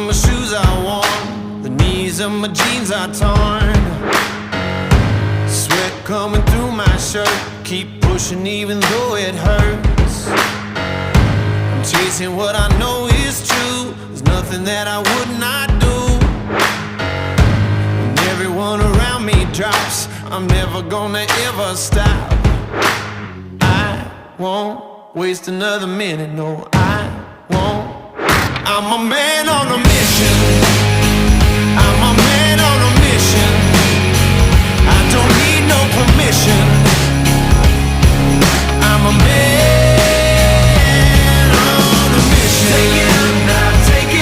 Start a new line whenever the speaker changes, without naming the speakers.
my shoes are worn, the knees of my jeans are torn. Sweat coming through my shirt, keep pushing even though it hurts. I'm chasing what I know is true, there's nothing that I would not do. When everyone around me drops, I'm never gonna ever stop. I won't waste another minute, no I won't. I'm a man